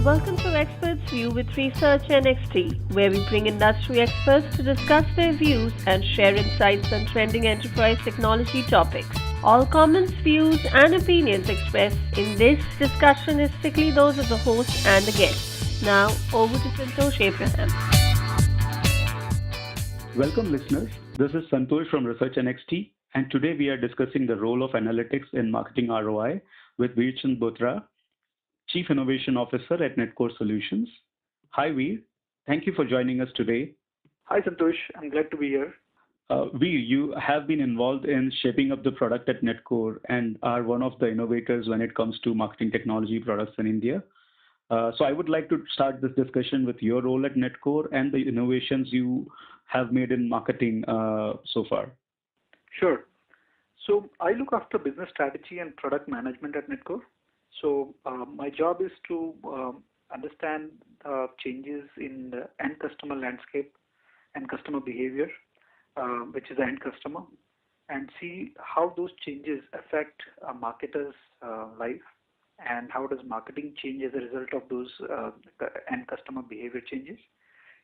Welcome to Experts View with Research NXT, where we bring industry experts to discuss their views and share insights on trending enterprise technology topics. All comments, views, and opinions expressed in this discussion is strictly those of the host and the guest. Now, over to Santosh Abraham. Welcome, listeners. This is Santosh from Research NXT, and today we are discussing the role of analytics in marketing ROI with VeerChand, Chief Innovation Officer at Netcore Solutions. Hi, Veer. Thank you for joining us today. Hi, Santosh. I'm glad to be here. Veer, you have been involved in shaping up the product at Netcore and are one of the innovators when it comes to marketing technology products in India. So I would like to start this discussion with your role at Netcore and the innovations you have made in marketing so far. Sure. So I look after business strategy and product management at Netcore. So my job is to understand changes in the end customer landscape and customer behavior, which is the end customer, and see how those changes affect a marketer's life and how does marketing change as a result of those end customer behavior changes.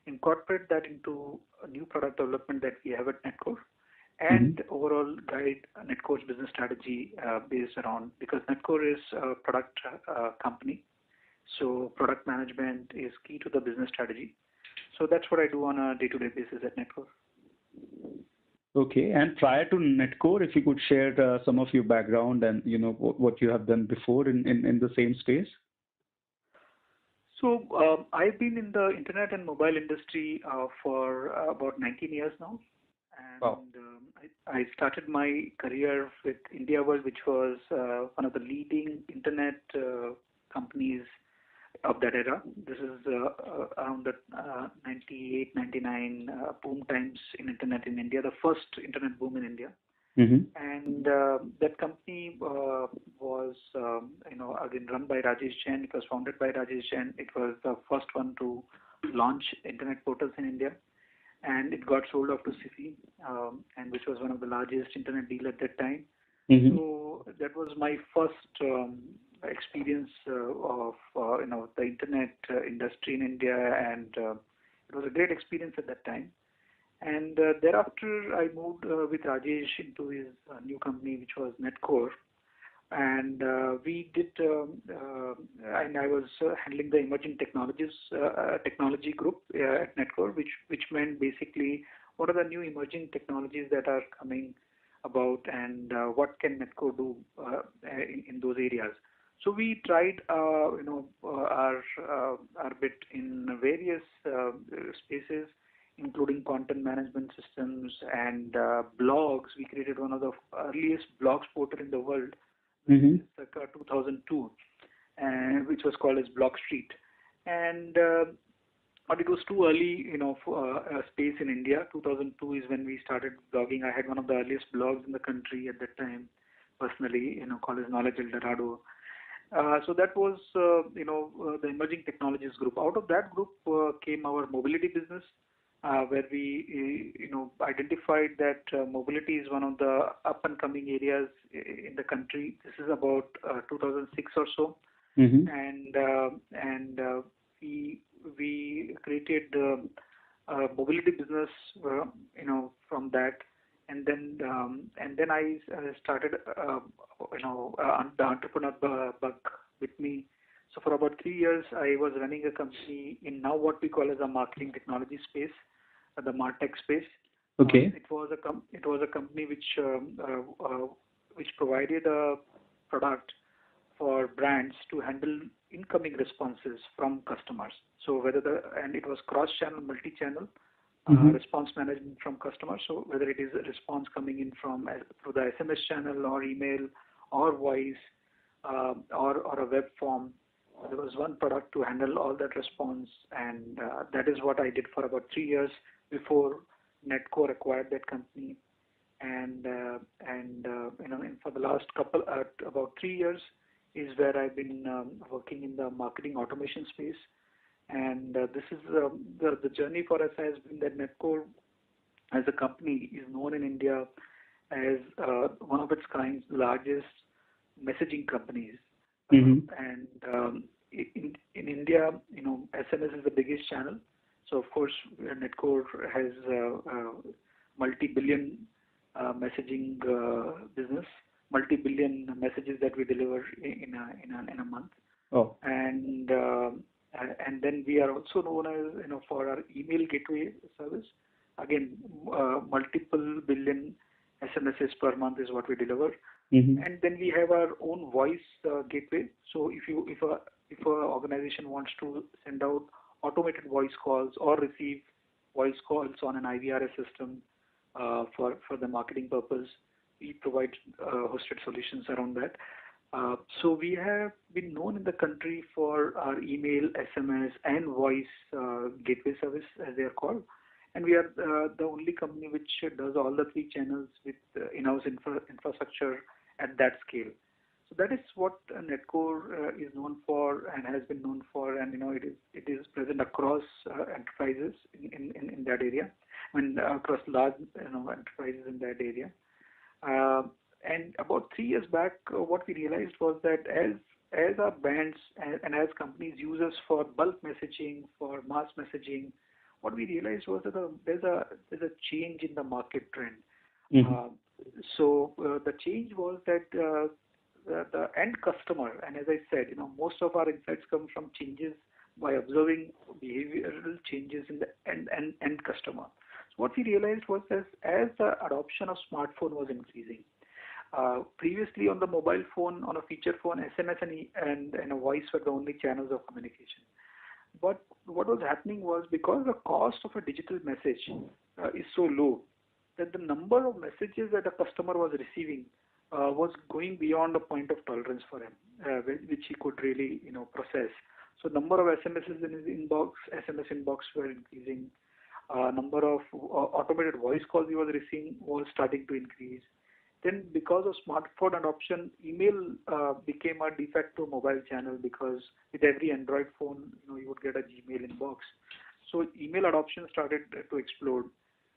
Incorporate that into a new product development that we have at Netcore, and overall guide Netcore's business strategy based around, because Netcore is a product company, so product management is key to the business strategy. So that's what I do on a day-to-day basis at Netcore. Okay, and prior to Netcore, if you could share some of your background and what you have done before in the same space. So I've been in the internet and mobile industry for about 19 years now. And wow. I started my career with India World, which was one of the leading internet companies of that era. This is around the 98, 99 boom times in internet in India, the first internet boom in India. And that company was, again run by Rajesh Jain. It was founded by Rajesh Jain. It was the first one to launch internet portals in India. And it got sold off to Sifi, and which was one of the largest internet deal at that time. So that was my first experience of the internet industry in India, and it was a great experience at that time. And thereafter, I moved with Rajesh into his new company, which was Netcore. And we did, and I was handling the emerging technologies technology group at Netcore, which meant basically what are the new emerging technologies that are coming about, and what can Netcore do in those areas. So we tried, our bit in various spaces, including content management systems and blogs. We created one of the earliest blogs portal in the world. Circa 2002, which was called as Blog Street, and but it was too early, for a space in India. 2002 is when we started blogging. I had one of the earliest blogs in the country at that time, personally, called as Knowledge El Dorado. So that was, the emerging technologies group. Out of that group came our mobility business, where we, identified that mobility is one of the up-and-coming areas in the country. This is about 2006 or so, and we created a mobility business, from that, and then I started, the entrepreneur bug with me. So for about 3 years, I was running a company in now what we call as a marketing technology space, the MarTech space. Okay. It was a company which provided a product for brands to handle incoming responses from customers. So and it was cross-channel, multi-channel response management from customers. So whether it is a response coming in through the SMS channel or email or voice or a web form. There was one product to handle all that response, and that is what I did for about 3 years before Netcore acquired that company. And for the last about 3 years is where I've been working in the marketing automation space. And this is the journey for us has been that Netcore as a company is known in India as one of its kind's largest messaging companies. And in India, SMS is the biggest channel. So of course, Netcore has multi-billion messaging business, multi-billion messages that we deliver in a month. Oh. And then we are also known as for our email gateway service. Again, multiple billion SMSs per month is what we deliver. Mm-hmm. And then we have our own voice gateway. So if a organization wants to send out automated voice calls or receive voice calls on an IVRS system for the marketing purpose, we provide hosted solutions around that. So we have been known in the country for our email, SMS, and voice gateway service, as they are called. And we are the only company which does all the three channels with in-house infrastructure at that scale. So that is what Netcore is known for and has been known for, and it is present across enterprises in that area, across large enterprises in that area. And about 3 years back, what we realized was that as our brands and as companies use us for bulk messaging, for mass messaging, what we realized was that there's a change in the market trend. Mm-hmm. So the change was that the end customer, and as I said, most of our insights come from changes by observing behavioral changes in the end customer. So what we realized was that as the adoption of smartphone was increasing, previously on the mobile phone, on a feature phone, SMS and a voice were the only channels of communication. But what was happening was, because the cost of a digital message is so low, that the number of messages that a customer was receiving was going beyond a point of tolerance for him, which he could really process. So number of SMSs in his inbox, SMS inbox were increasing. Number of automated voice calls he was receiving was starting to increase. Then because of smartphone adoption, email became a de facto mobile channel, because with every Android phone, you would get a Gmail inbox. So email adoption started to explode.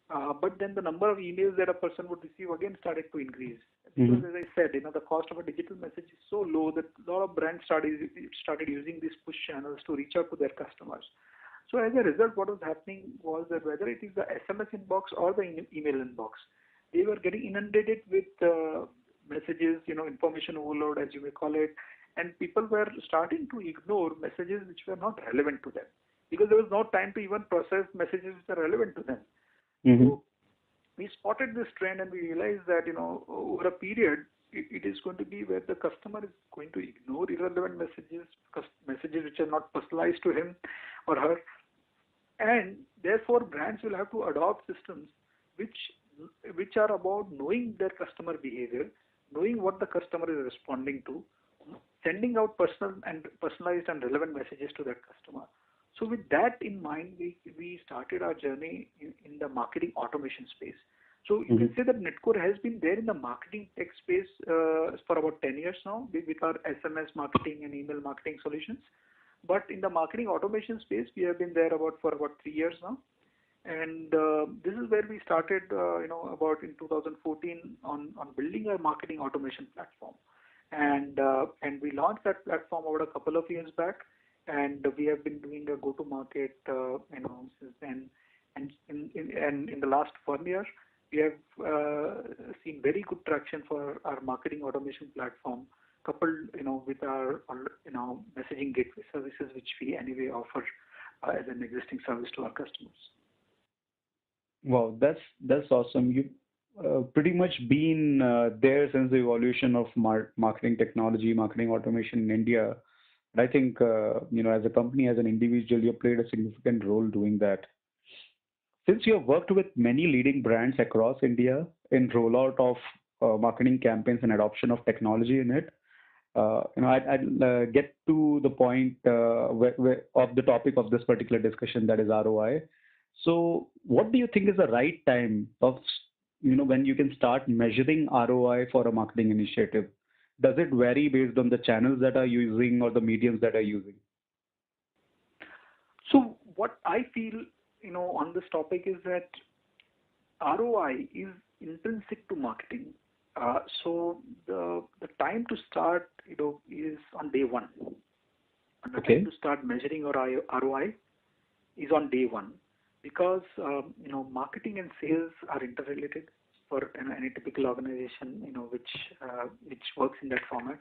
But then the number of emails that a person would receive again started to increase. Because as I said, the cost of a digital message is so low that a lot of brands started using these push channels to reach out to their customers. So as a result, what was happening was that whether it is the SMS inbox or the email inbox, they were getting inundated with messages, information overload, as you may call it, and people were starting to ignore messages which were not relevant to them, because there was no time to even process messages which are relevant to them. Mm-hmm. So we spotted this trend, and we realized that over a period, it is going to be where the customer is going to ignore irrelevant messages which are not personalized to him or her, and therefore brands will have to adopt systems which are about knowing their customer behavior, knowing what the customer is responding to, sending out personalized and relevant messages to that customer. So with that in mind, we started our journey in the marketing automation space. So you can say that Netcore has been there in the marketing tech space for about 10 years now with our SMS marketing and email marketing solutions. But in the marketing automation space, we have been there for about 3 years now. And this is where we started, about in 2014 on building a marketing automation platform. And we launched that platform over a couple of years back. And we have been doing a go-to-market, since then. And in the last 1 year, we have seen very good traction for our marketing automation platform, coupled, with our, messaging gateway services, which we anyway offer as an existing service to our customers. Wow, that's awesome. You've pretty much been there since the evolution of marketing technology, marketing automation in India. But I think, as a company, as an individual, you played a significant role doing that. Since you have worked with many leading brands across India in rollout of marketing campaigns and adoption of technology in it, I'd get to the point of the topic of this particular discussion, that is ROI. So what do you think is the right time of, when you can start measuring ROI for a marketing initiative? Does it vary based on the channels that are using or the mediums that are using? So what I feel, on this topic is that ROI is intrinsic to marketing. So the time to start, is on day one. On and the time to start measuring your ROI is on day one, because marketing and sales are interrelated for any typical organization which works in that format.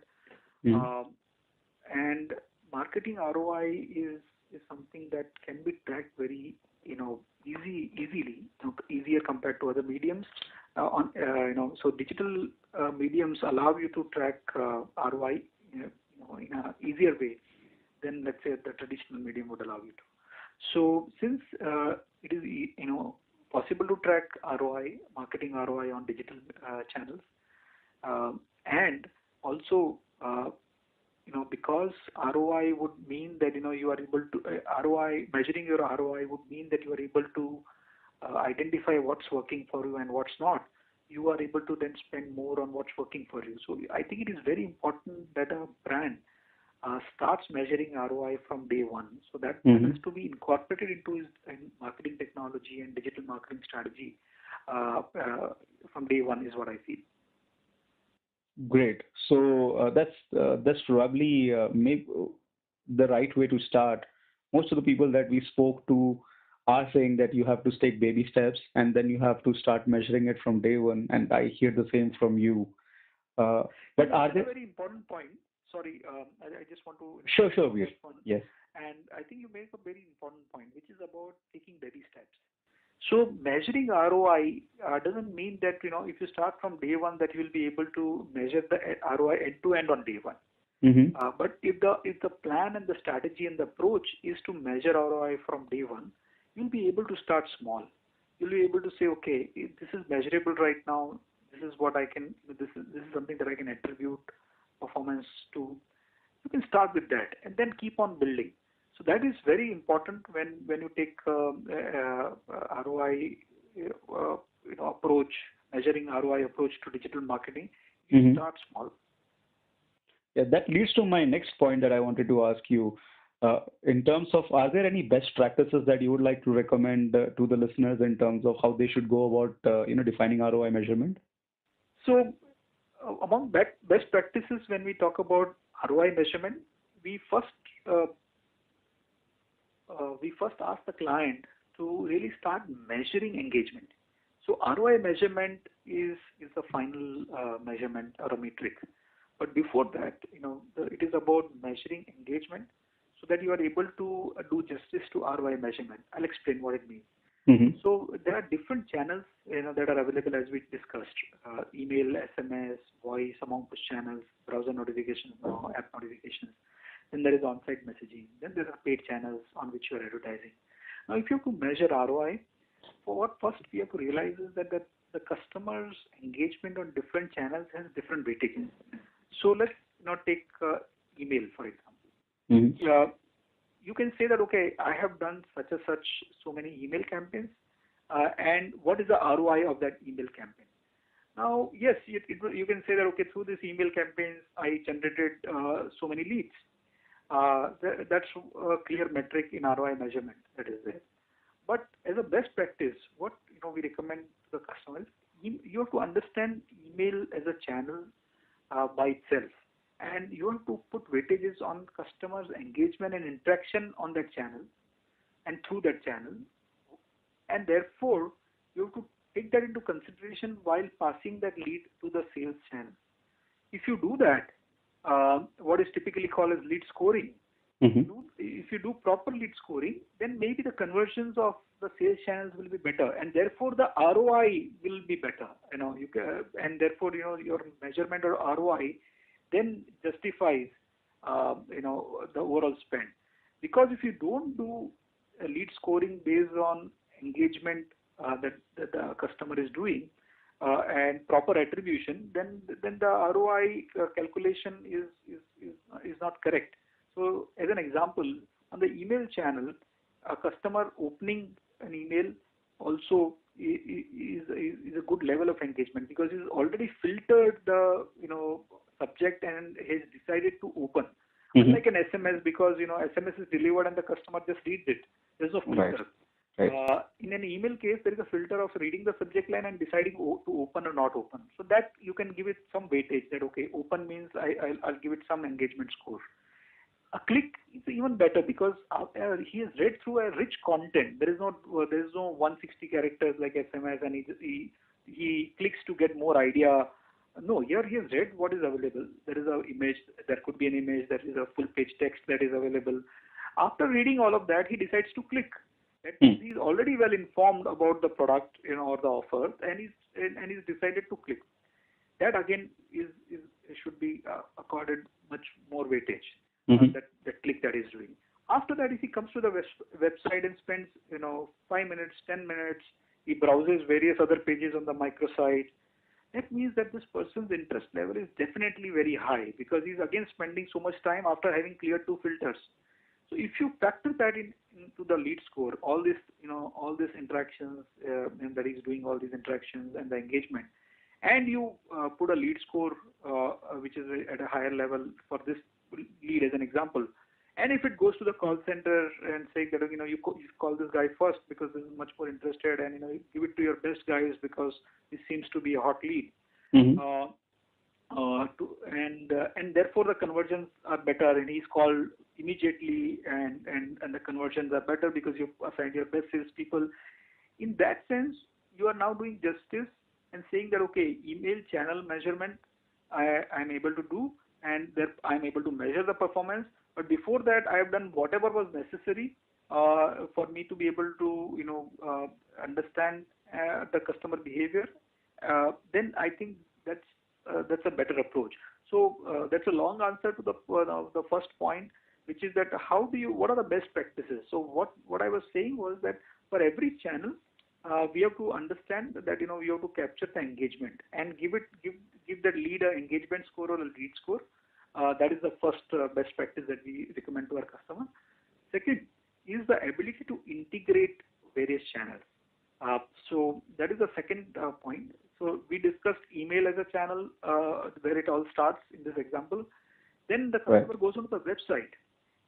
And marketing ROI is something that can be tracked very easily, easier compared to other mediums. So digital mediums allow you to track ROI in an easier way than, let's say, the traditional medium would allow you to. So since it is possible to track ROI, marketing ROI on digital channels, and also because ROI would mean that you are able to measuring your ROI would mean that you are able to identify what's working for you and what's not. You are able to then spend more on what's working for you. So I think it is very important that a brand starts measuring ROI from day one. So that has to be incorporated into his marketing technology and digital marketing strategy from day one is what I feel. Great. So that's probably maybe the right way to start. Most of the people that we spoke to are saying that you have to take baby steps and then you have to start measuring it from day one. And I hear the same from you. But are there... a very important point. Sorry, I just want to... Sure, Veer. Yes. And I think you make a very important point, which is about taking baby steps. So measuring ROI doesn't mean that, if you start from day one, that you will be able to measure the ROI end to end on day one. But if the plan and the strategy and the approach is to measure ROI from day one, you'll be able to start small. You'll be able to say, okay, this is measurable right now. This is what I can. This is something that I can attribute performance to. You can start with that and then keep on building. So that is very important when you take ROI approach, measuring ROI approach to digital marketing. You start small. Yeah, that leads to my next point that I wanted to ask you. In terms of, are there any best practices that you would like to recommend to the listeners in terms of how they should go about defining ROI measurement? So among best practices when we talk about ROI measurement, we first ask the client to really start measuring engagement. So ROI measurement is the final measurement or a metric. But before that, it is about measuring engagement so that you are able to do justice to ROI measurement. I'll explain what it means. So there are different channels that are available as we discussed: email, SMS, voice, among push channels, browser notifications, app notifications. Then there is on-site messaging. Then there are paid channels on which you are advertising. Now, if you have to measure ROI, for what first we have to realize is that the customer's engagement on different channels has different weightages. So let's take email, for example. You can say that, okay, I have done such and such so many email campaigns, and what is the ROI of that email campaign? Now, yes, you can say that, okay, through these email campaigns, I generated so many leads. That's a clear metric in ROI measurement that is there. But as a best practice, what we recommend to the customers, you have to understand email as a channel by itself. And you have to put weightages on customers' engagement and interaction on that channel and through that channel. And therefore, you have to take that into consideration while passing that lead to the sales channel. If you do that, what is typically called as lead scoring, if you do proper lead scoring, then maybe the conversions of the sales channels will be better, and therefore the ROI will be better. And therefore your measurement or ROI then justifies the overall spend. Because if you don't do a lead scoring based on engagement that the customer is doing and proper attribution, then the ROI calculation is not correct. So as an example, on the email channel, a customer opening an email also is a good level of engagement because he's already filtered the subject and has decided to open. Unlike an SMS, because SMS is delivered and the customer just reads it. There's no filter. Right. In an email case, there is a filter of reading the subject line and deciding to open or not open. So that you can give it some weightage that, okay, open means I'll give it some engagement score. A click is even better because he has read through a rich content. There is no 160 characters like SMS, and he clicks to get more idea. No, here he has read what is available. There is an image. There could be an image. There is a full page text that is available. After reading all of that, he decides to click. That means he's already well informed about the product, or the offer, and he's decided to click. That again should be accorded much more weightage. That click that he's doing. After that, if he comes to the website and spends 5 minutes, 10 minutes, he browses various other pages on the microsite. That means that this person's interest level is definitely very high because he's again spending so much time after having cleared 2 filters. So if you factor that into the lead score, all these interactions, and that he's doing all these interactions and the engagement, and you put a lead score which is at a higher level for this lead as an example, and if it goes to the call center and say that you call this guy first because this is much more interested, and you give it to your best guys because this seems to be a hot lead, and therefore the conversions are better, and he's called immediately, and the conversions are better because you assigned your best salespeople. In that sense, you are now doing justice and saying that okay, email channel measurement I'm able to do, and that I'm able to measure the performance. But before that, I have done whatever was necessary for me to be able to understand the customer behavior. Then I think that's a better approach. So that's a long answer to the first point, which is that what are the best practices? So what I was saying was that for every channel, we have to understand that we have to capture the engagement and give that lead an engagement score or a lead score. That is the first best practice that we recommend to our customer. Second is the ability to integrate various channels. So that is the second point. So we discussed email as a channel where it all starts in this example. Then the customer goes onto the website.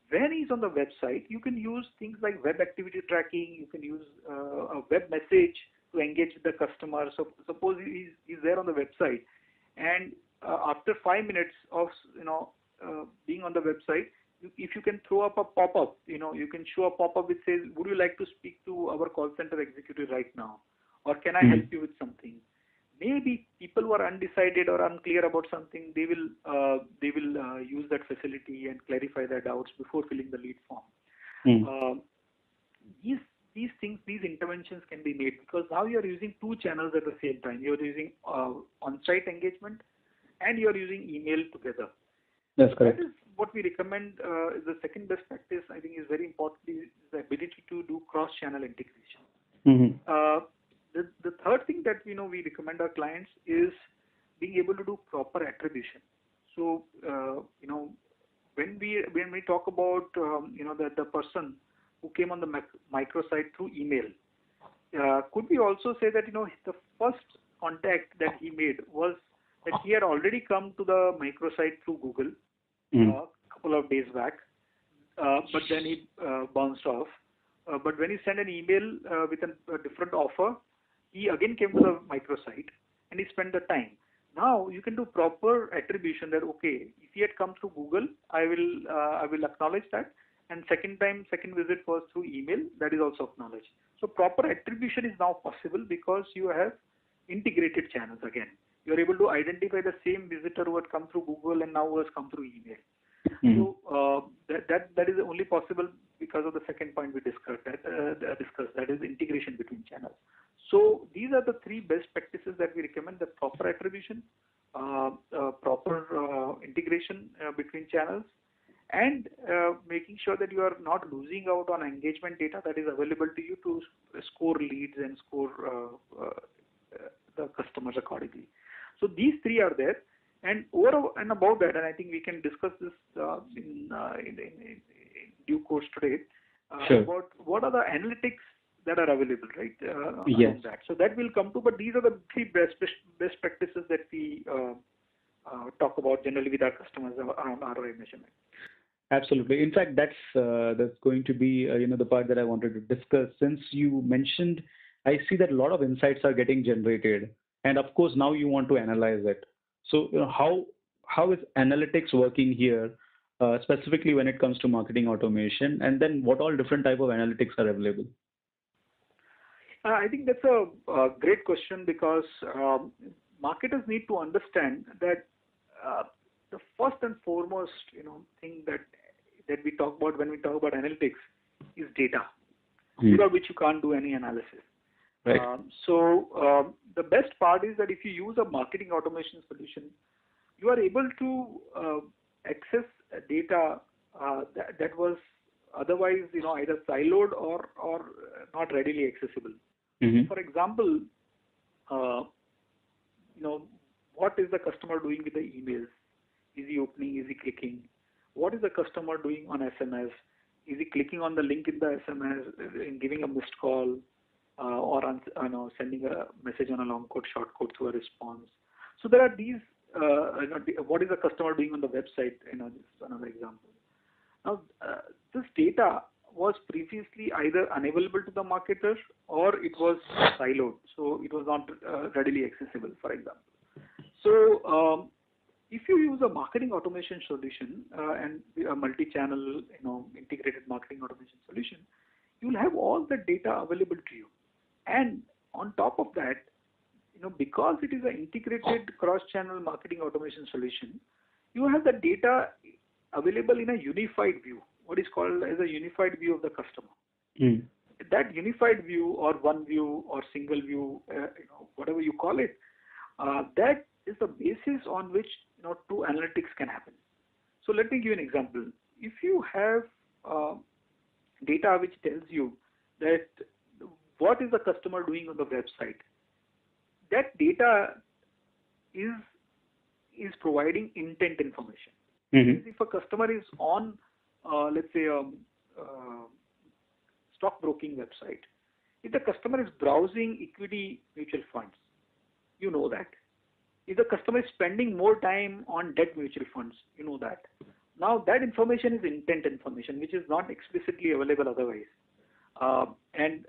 When he's on the website, you can use things like web activity tracking. You can use a web message to engage with the customer. So suppose he's there on the website, and after 5 minutes of being on the website, if you can throw up a pop-up, you can show a pop-up which says, "Would you like to speak to our call center executive right now, or can I help you with something?" Maybe people who are undecided or unclear about something, they will use that facility and clarify their doubts before filling the lead form. These things, these interventions can be made because now you are using 2 channels at the same time. You are using on-site engagement and you are using email together. That's correct. That is what we recommend. The second best practice, I think, is very important, is the ability to do cross-channel integration. The third thing that we recommend our clients is being able to do proper attribution. So when we talk about the person who came on the microsite through email, could we also say that the first contact that he made was that he had already come to the microsite through Google a couple of days back, but then he bounced off. But when he sent an email with a different offer, he again came to the microsite and he spent the time. Now you can do proper attribution that okay, if he had come through Google, I will acknowledge that, and second visit was through email, that is also acknowledged. So proper attribution is now possible because you have integrated channels again. You are able to identify the same visitor who had come through Google and now who has come through email. So that is only possible because of the second point we discussed. That is integration between channels. So these are the 3 best practices that we recommend: the proper attribution, proper integration between channels, and making sure that you are not losing out on engagement data that is available to you to score leads and score the customers accordingly. So these 3 are there, and over and above that, and I think we can discuss this in due course today, about what are the analytics that are available, right? Yes. That. So that will come to, but these are the 3 best practices that we talk about generally with our customers around ROI measurement. Absolutely. In fact, that's going to be the part that I wanted to discuss. Since you mentioned, I see that a lot of insights are getting generated, and of course now you want to analyze it. So how is analytics working here? specifically when it comes to marketing automation, and then what all different type of analytics are available? I think that's a great question, because marketers need to understand that the first and foremost, thing that we talk about when we talk about analytics is data, without which you can't do any analysis. Right. So the best part is that if you use a marketing automation solution, you are able to access data that was otherwise, either siloed or not readily accessible. For example, what is the customer doing with the emails? Is he opening? Is he clicking? What is the customer doing on SMS? Is he clicking on the link in the SMS and giving a missed call, or sending a message on a long code, short code through a response? So there are these. What is the customer doing on the website? This is another example. Now, this data was previously either unavailable to the marketers or it was siloed, so it was not readily accessible, for example. So if you use a marketing automation solution and a multi-channel, integrated marketing automation solution, you will have all the data available to you. And on top of that, because it is an integrated cross-channel marketing automation solution, you have the data available in a unified view, what is called as a unified view of the customer. That unified view, or one view, or single view, whatever you call it, that is the basis on which true analytics can happen. So let me give you an example. If you have data which tells you that what is the customer doing on the website, that data is providing intent information. If a customer is on, let's say, stockbroking website, if the customer is browsing equity mutual funds, you know that. If the customer is spending more time on debt mutual funds, you know that. Now that information is intent information, which is not explicitly available otherwise. And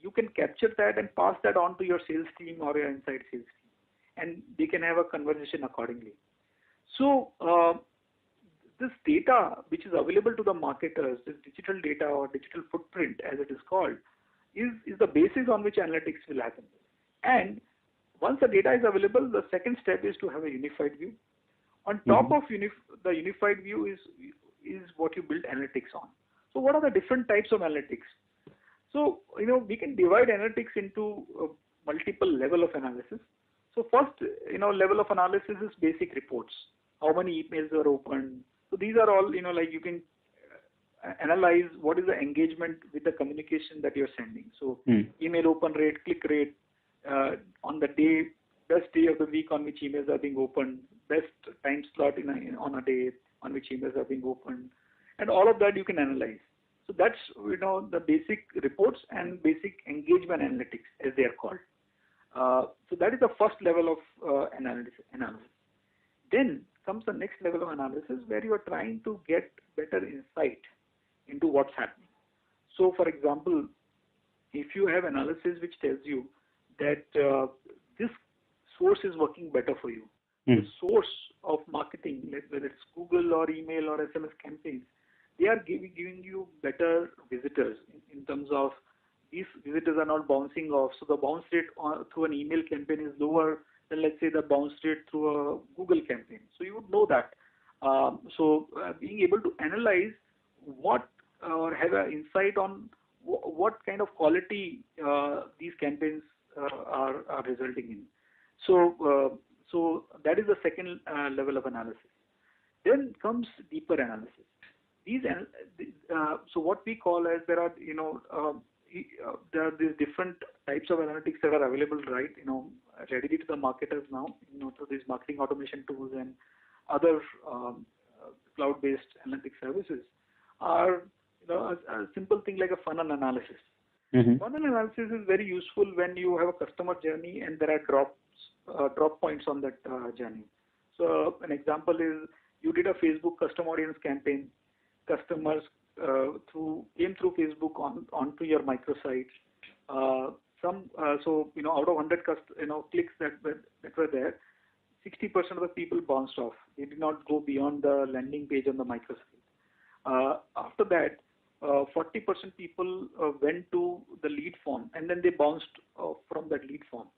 you can capture that and pass that on to your sales team or your inside sales team, and they can have a conversation accordingly. So this data which is available to the marketers, this digital data or digital footprint as it is called, is the basis on which analytics will happen. And once the data is available, the second step is to have a unified view. On top of the unified view is what you build analytics on. So what are the different types of analytics? So, we can divide analytics into multiple level of analysis. So first, level of analysis is basic reports. How many emails are opened? So these are all, like you can analyze what is the engagement with the communication that you're sending. So email open rate, click rate, on the day, best day of the week on which emails are being opened, best time slot on a day on which emails are being opened, and all of that you can analyze. So that's the basic reports and basic engagement analytics, as they are called. So that is the first level of analysis. Then comes the next level of analysis, where you are trying to get better insight into what's happening. So, for example, if you have analysis which tells you that this source is working better for you, the source of marketing, whether it's Google or email or SMS campaigns, they are giving you better visitors in terms of these visitors are not bouncing off. So the bounce rate through an email campaign is lower than, let's say, the bounce rate through a Google campaign. So you would know that. Being able to analyze what or have an insight on what kind of quality these campaigns are resulting in. So that is the second level of analysis. Then comes deeper analysis. So what we call as there are these different types of analytics that are available, right? Readily to the marketers now. Through these marketing automation tools and other cloud-based analytics services are a simple thing like a funnel analysis. Funnel analysis is very useful when you have a customer journey and there are drop points on that journey. So an example is you did a Facebook custom audience campaign. Customers came through Facebook onto your microsite. So out of 100 clicks that were there, 60% of the people bounced off. They did not go beyond the landing page on the microsite. After that, 40% people went to the lead form, and then they bounced from that lead form.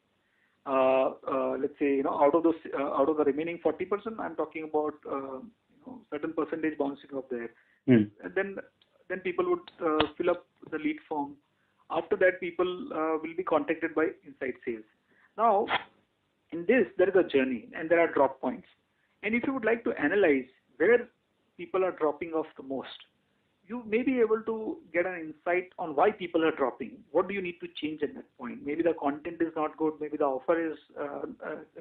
Let's say, out of the remaining 40%, I'm talking about certain percentage bouncing off there. And then people would fill up the lead form. After that, people will be contacted by inside sales. Now, in this, there is a journey and there are drop points. And if you would like to analyze where people are dropping off the most, you may be able to get an insight on why people are dropping. What do you need to change at that point? Maybe the content is not good. Maybe the offer is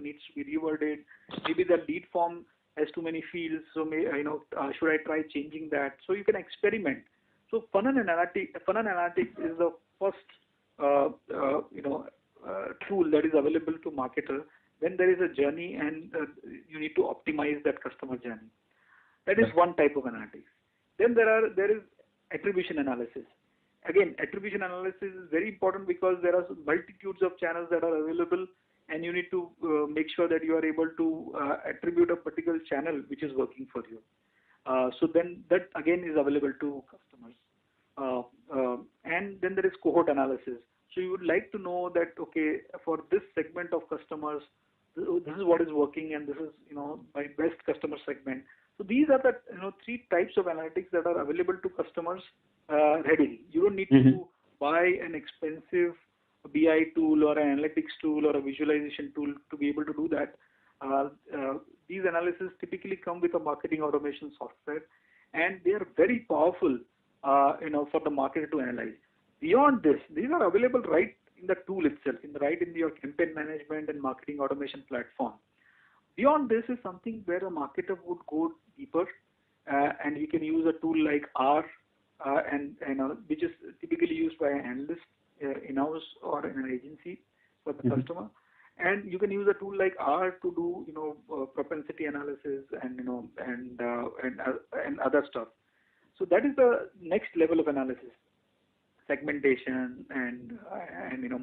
needs to be reworded. Maybe the lead form has too many fields. So, should I try changing that? So you can experiment. So funnel analytics is the first tool that is available to marketer when there is a journey and you need to optimize that customer journey. That is one type of analytics. Then there is attribution analysis. Again, attribution analysis is very important because there are multitudes of channels that are available, and you need to make sure that you are able to attribute a particular channel which is working for you. So then that again is available to customers. And then there is cohort analysis. So you would like to know that, okay, for this segment of customers, this is what is working, and this is my best customer segment. So these are the three types of analytics that are available to customers readily. You don't need to buy an expensive BI tool or an analytics tool or a visualization tool to be able to do that. These analyses typically come with a marketing automation software, and they are very powerful, for the marketer to analyze. Beyond this, these are available right in the tool itself, in your campaign management and marketing automation platform. Beyond this is something where a marketer would go deeper, and you can use a tool like R, which is typically used by an analyst in-house or in an agency for the customer. And you can use a tool like R to do propensity analysis and other stuff. So that is the next level of analysis. Segmentation and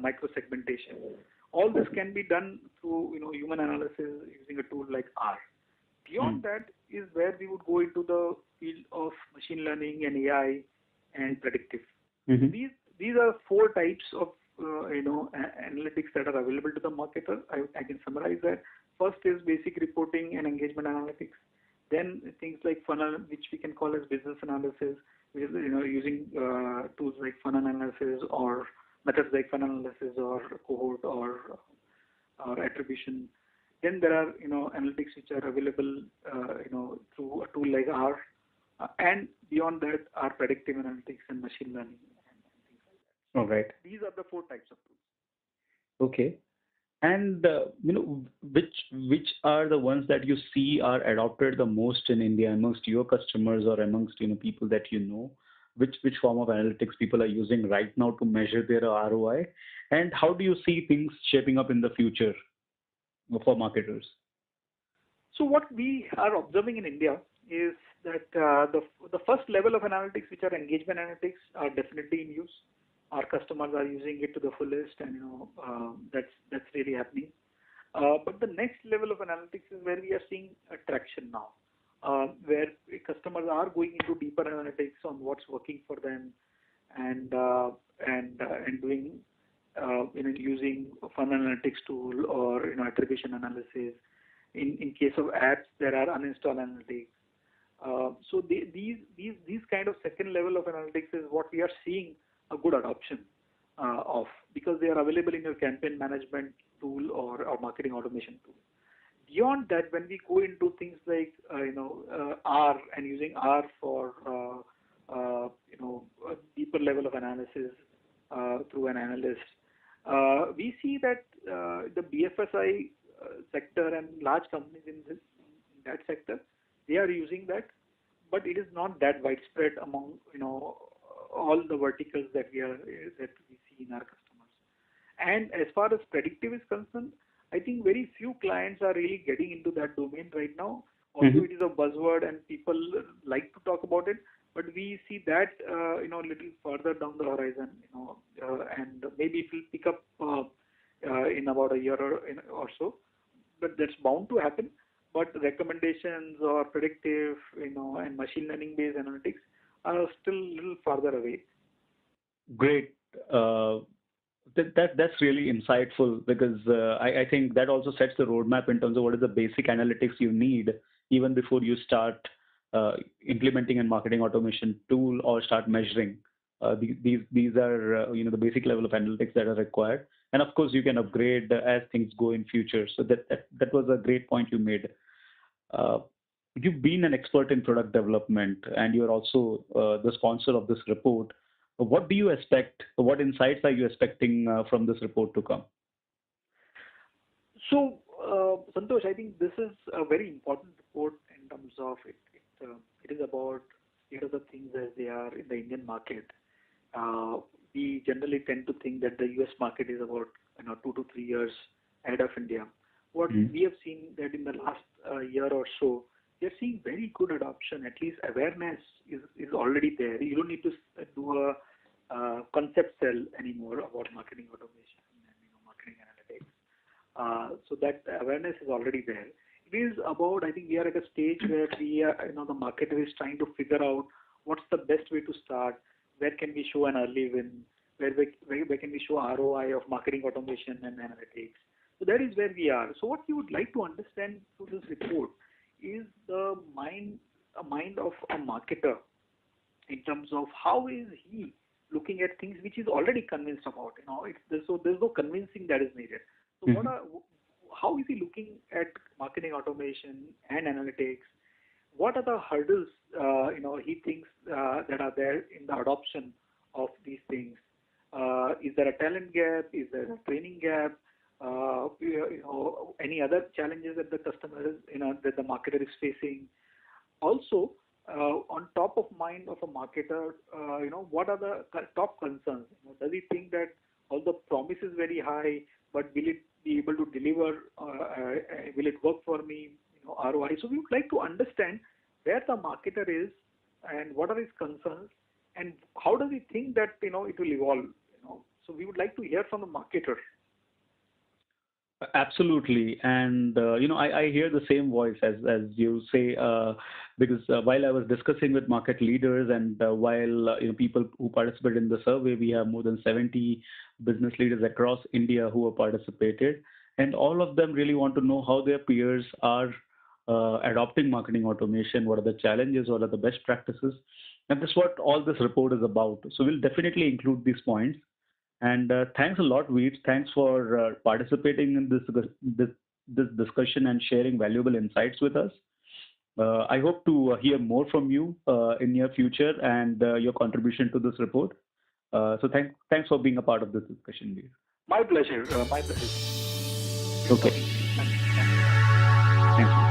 micro segmentation. All this can be done through human analysis using a tool like R. Beyond that is where we would go into the field of machine learning and AI and predictive. These are four types of analytics that are available to the marketer. I can summarize that. First is basic reporting and engagement analytics. Then things like funnel, which we can call as business analysis, which is using tools like funnel analysis or methods like funnel analysis or cohort or attribution. Then there are analytics which are available through a tool like R, and beyond that are predictive analytics and machine learning and things like that. All right. These are the four types of tools. Okay. And which are the ones that you see are adopted the most in India amongst your customers or amongst people that you know? Which form of analytics people are using right now to measure their ROI, and how do you see things shaping up in the future for marketers? So what we are observing in India is that the first level of analytics, which are engagement analytics, are definitely in use. Our customers are using it to the fullest, and that's really happening. But the next level of analytics is where we are seeing traction now, where customers are going into deeper analytics on what's working for them, and doing using a funnel analytics tool or attribution analysis. In case of apps, there are uninstall analytics. So these kind of second level of analytics is what we are seeing a good adoption of, because they are available in your campaign management tool or marketing automation tool. Beyond that, when we go into things like R and using R for a deeper level of analysis through an analyst, we see that the BFSI sector and large companies in that sector, they are using that, but it is not that widespread among all the verticals that we see in our customers. And as far as predictive is concerned, I think very few clients are really getting into that domain right now. Although it is a buzzword and people like to talk about it, but we see that a little further down the horizon, and maybe it will pick up in about a year or so. that's bound to happen. But recommendations or predictive, and machine learning based analytics are still a little farther away. Great. That's really insightful because I think that also sets the roadmap in terms of what is the basic analytics you need even before you start implementing a marketing automation tool or start measuring. These are the basic level of analytics that are required, and of course you can upgrade as things go in future. So that was a great point you made. You've been an expert in product development, and you're also the sponsor of this report. What do you expect? What insights are you expecting from this report to come? So, Santosh, I think this is a very important report in terms of it. It is about the things as they are in the Indian market. We generally tend to think that the US market is about 2 to 3 years ahead of India. What we have seen that in the last year or so, we are seeing very good adoption. At least awareness is already there. You don't need to do a concept sell anymore about marketing automation and marketing analytics. So that awareness is already there. It is about, I think we are at a stage where we are, the market is trying to figure out what's the best way to start. Where can we show an early win? Where can we show ROI of marketing automation and analytics? So that is where we are. So what you would like to understand through this report is the mind of a marketer in terms of how is he looking at things which is already convinced about. So there's no convincing that is needed. So how is he looking at marketing automation and analytics? What are the hurdles he thinks that are there in the adoption of these things? Is there a talent gap? Is there a training gap? Any other challenges that the customer is, that the marketer is facing? Also, on top of mind of a marketer, what are the top concerns? Does he think that all the promise is very high, but will it be able to deliver? Will it work for me? ROI. So we would like to understand where the marketer is and what are his concerns and how does he think that it will evolve. So we would like to hear from the marketer. Absolutely, and I hear the same voice as you say, because while I was discussing with market leaders and while people who participate in the survey, we have more than 70 business leaders across India who have participated, and all of them really want to know how their peers are adopting marketing automation, what are the challenges, what are the best practices, and that's what all this report is about. So we'll definitely include these points. And thanks a lot, Veer. Thanks for participating in this discussion and sharing valuable insights with us. I hope to hear more from you in near future and your contribution to this report. So thanks for being a part of this discussion, Veer. My pleasure. My pleasure. Okay. Thanks.